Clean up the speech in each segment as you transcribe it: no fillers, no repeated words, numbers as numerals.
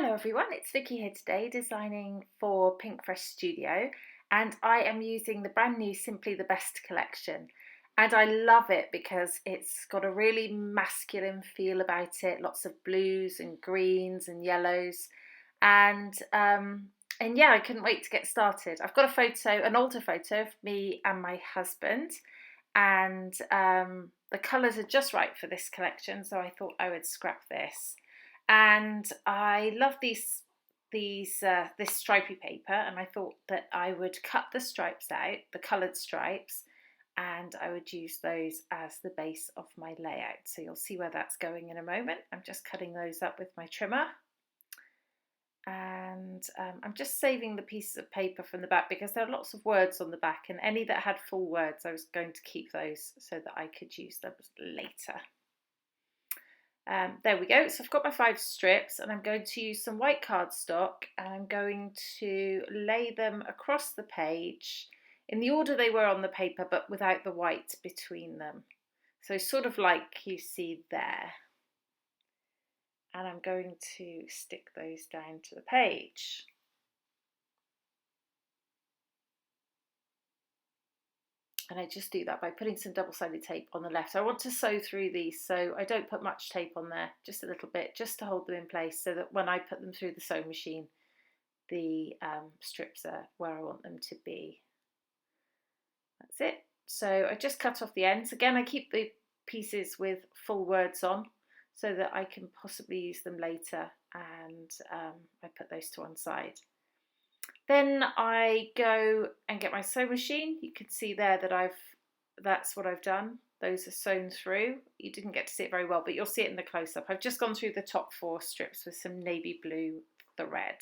Hello everyone, it's Vicky here today designing for Pinkfresh Studio, and I am using the brand new Simply the Best collection, and I love it because it's got a really masculine feel about it, lots of blues and greens and yellows, and yeah, I couldn't wait to get started. I've got a photo, an older photo of me and my husband, and the colours are just right for this collection, so I thought I would scrap this. And I love this stripy paper, and I thought that I would cut the stripes out, the coloured stripes, and I would use those as the base of my layout. So you'll see where that's going in a moment. I'm just cutting those up with my trimmer, and I'm just saving the pieces of paper from the back because there are lots of words on the back, and any that had full words I was going to keep those so that I could use them later. There we go, so I've got my 5 strips, and I'm going to use some white cardstock, and I'm going to lay them across the page in the order they were on the paper, but without the white between them. So sort of like you see there. And I'm going to stick those down to the page. And I just do that by putting some double-sided tape on the left. I want to sew through these, so I don't put much tape on there, just a little bit, just to hold them in place so that when I put them through the sewing machine, the strips are where I want them to be. That's it. So I just cut off the ends. Again, I keep the pieces with full words on so that I can possibly use them later, and I put those to one side. Then I go and get my sewing machine. You can see there that that's what I've done. Those are sewn through. You didn't get to see it very well, but you'll see it in the close-up. I've just gone through the top 4 strips with some navy blue, the red.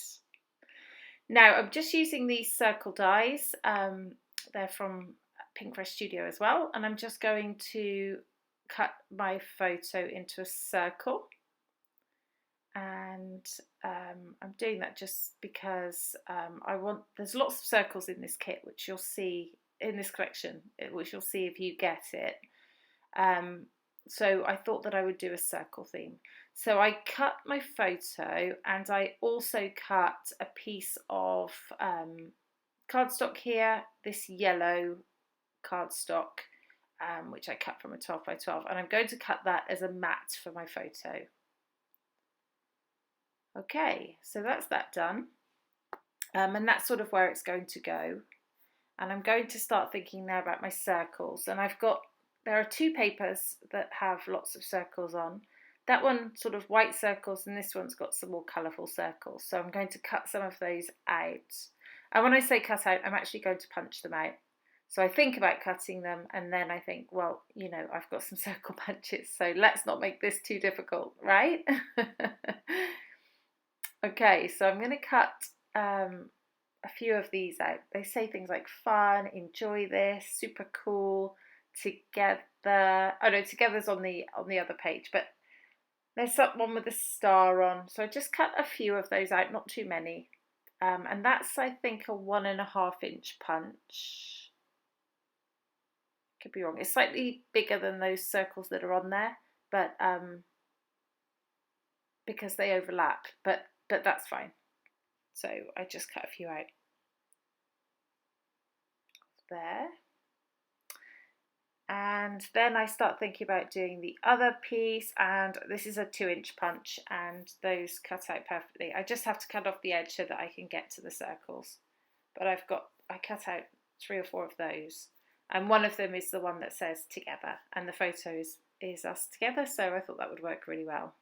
Now I'm just using these circle dies. They're from Pinkfresh Studio as well, and I'm just going to cut my photo into a circle. And I'm doing that just because there's lots of circles in this kit, which you'll see in this collection, which you'll see if you get it. So I thought that I would do a circle theme. So I cut my photo, and I also cut a piece of cardstock here, this yellow cardstock, which I cut from a 12 by 12, and I'm going to cut that as a mat for my photo. Okay, so that's that done, and that's sort of where it's going to go. And I'm going to start thinking now about my circles, and there are 2 papers that have lots of circles on. That one sort of white circles, and this one's got some more colourful circles, so I'm going to cut some of those out. And when I say cut out, I'm actually going to punch them out. So I think about cutting them, and then I think, well, you know, I've got some circle punches, so let's not make this too difficult, right? Okay, so I'm going to cut a few of these out. They say things like fun, enjoy this, super cool, together. Oh no, together's on the other page, but there's one with a star on. So I just cut a few of those out, not too many. And that's, I think, a 1.5 inch punch. Could be wrong. It's slightly bigger than those circles that are on there, but because they overlap, but that's fine. So I just cut a few out there. And then I start thinking about doing the other piece, and this is a 2 inch punch, and those cut out perfectly. I just have to cut off the edge so that I can get to the circles. But I cut out 3 or 4 of those, and one of them is the one that says together, and the photo is us together, so I thought that would work really well.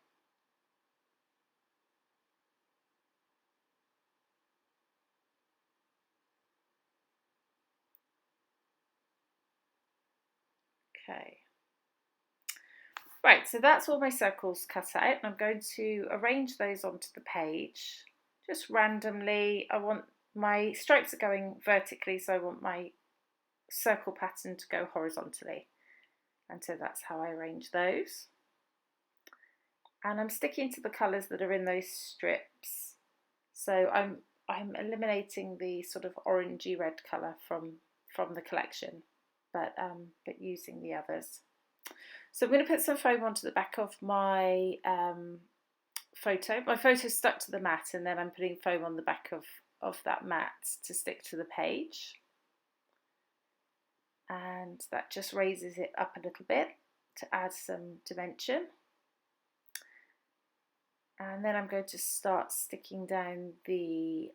Okay. Right, so that's all my circles cut out, and I'm going to arrange those onto the page just randomly. I want my stripes are going vertically, so I want my circle pattern to go horizontally, and so that's how I arrange those. And I'm sticking to the colours that are in those strips, so I'm eliminating the sort of orangey red colour from the collection, but using the others. So I'm going to put some foam onto the back of my photo. My photo's stuck to the mat, and then I'm putting foam on the back of that mat to stick to the page. And that just raises it up a little bit to add some dimension. And then I'm going to start sticking down the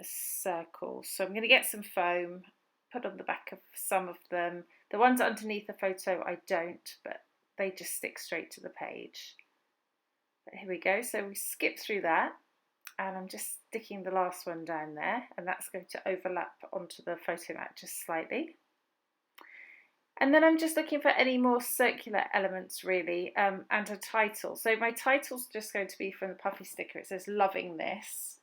circles. So I'm going to get some foam, put on the back of some of them. The ones underneath the photo I don't, but they just stick straight to the page. But here we go. So we skip through that, and I'm just sticking the last one down there, and that's going to overlap onto the photo mat just slightly. And then I'm just looking for any more circular elements really, and a title. So my title's just going to be from the puffy sticker. It says "Loving This."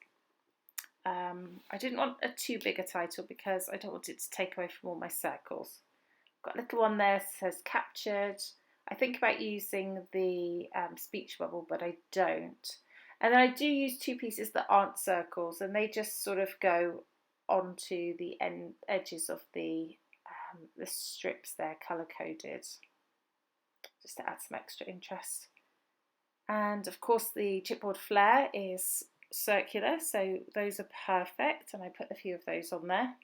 I didn't want a too big a title because I don't want it to take away from all my circles. I've got a little one there that says "Captured." I think about using the speech bubble, but I don't. And then I do use two pieces that aren't circles, and they just sort of go onto the edges of the strips there, colour coded, just to add some extra interest. And of course the chipboard flare is circular, so those are perfect, and I put a few of those on there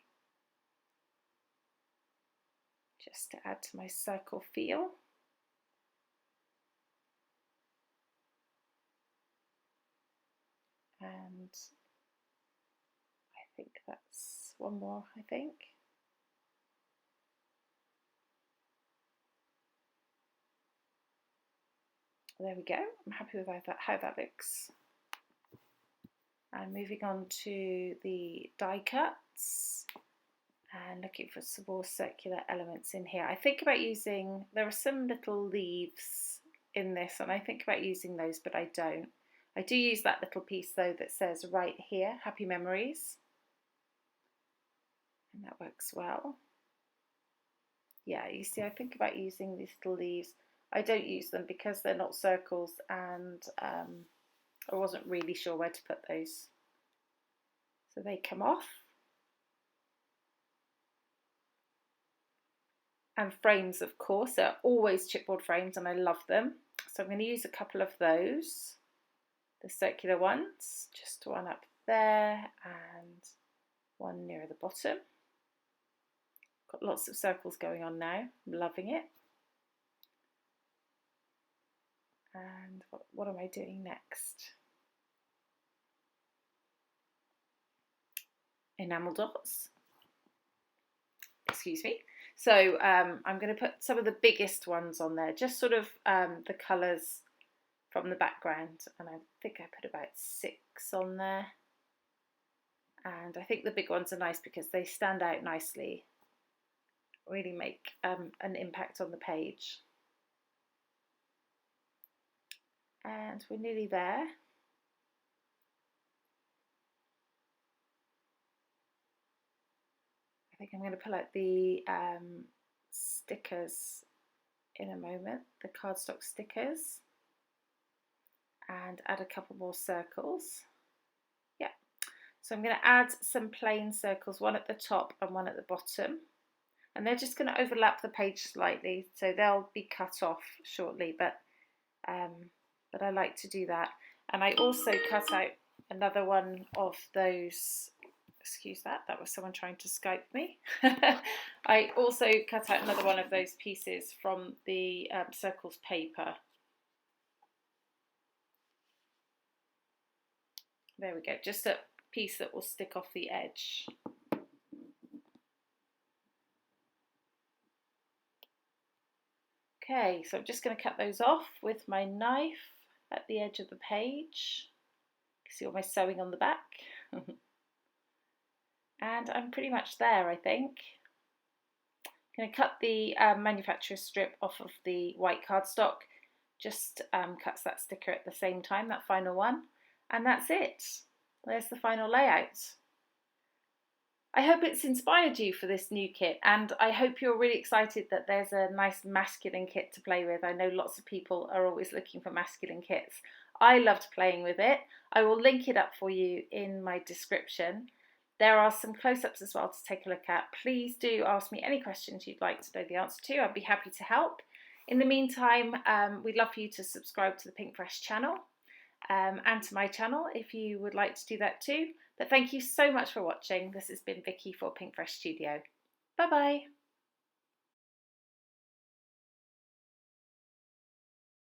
just to add to my circle feel. And I think that's one more, I think. There we go. I'm happy with how that looks. And moving on to the die cuts and looking for some more circular elements in here. I think about using, there are some little leaves in this, and I think about using those, but I don't. I do use that little piece though that says right here, Happy Memories. And that works well. Yeah, you see, I think about using these little leaves. I don't use them because they're not circles, and I wasn't really sure where to put those. So they come off. And frames, of course, they're always chipboard frames and I love them. So I'm going to use a couple of those, the circular ones, just one up there and one near the bottom. Got lots of circles going on now, I'm loving it. And what am I doing next? Enamel dots. Excuse me. So I'm going to put some of the biggest ones on there, just sort of the colours from the background. And I think I put about 6 on there. And I think the big ones are nice because they stand out nicely, really make an impact on the page. And we're nearly there. I think I'm going to pull out the stickers in a moment, the cardstock stickers, and add a couple more circles. Yeah, so I'm going to add some plain circles, one at the top and one at the bottom, and they're just going to overlap the page slightly, so they'll be cut off shortly, but I like to do that. And I also cut out another one of those. Excuse that, that was someone trying to Skype me. I also cut out another one of those pieces from the circles paper. There we go, just a piece that will stick off the edge. Okay, so I'm just going to cut those off with my knife at the edge of the page. You can see all my sewing on the back. And I'm pretty much there, I think. I'm going to cut the manufacturer's strip off of the white cardstock. Just cuts that sticker at the same time, that final one. And that's it. There's the final layout. I hope it's inspired you for this new kit, and I hope you're really excited that there's a nice masculine kit to play with. I know lots of people are always looking for masculine kits. I loved playing with it. I will link it up for you in my description. There are some close-ups as well to take a look at. Please do ask me any questions you'd like to know the answer to. I'd be happy to help. In the meantime, we'd love for you to subscribe to the Pinkfresh channel and to my channel if you would like to do that too. But thank you so much for watching. This has been Vicky for Pinkfresh Studio. Bye bye.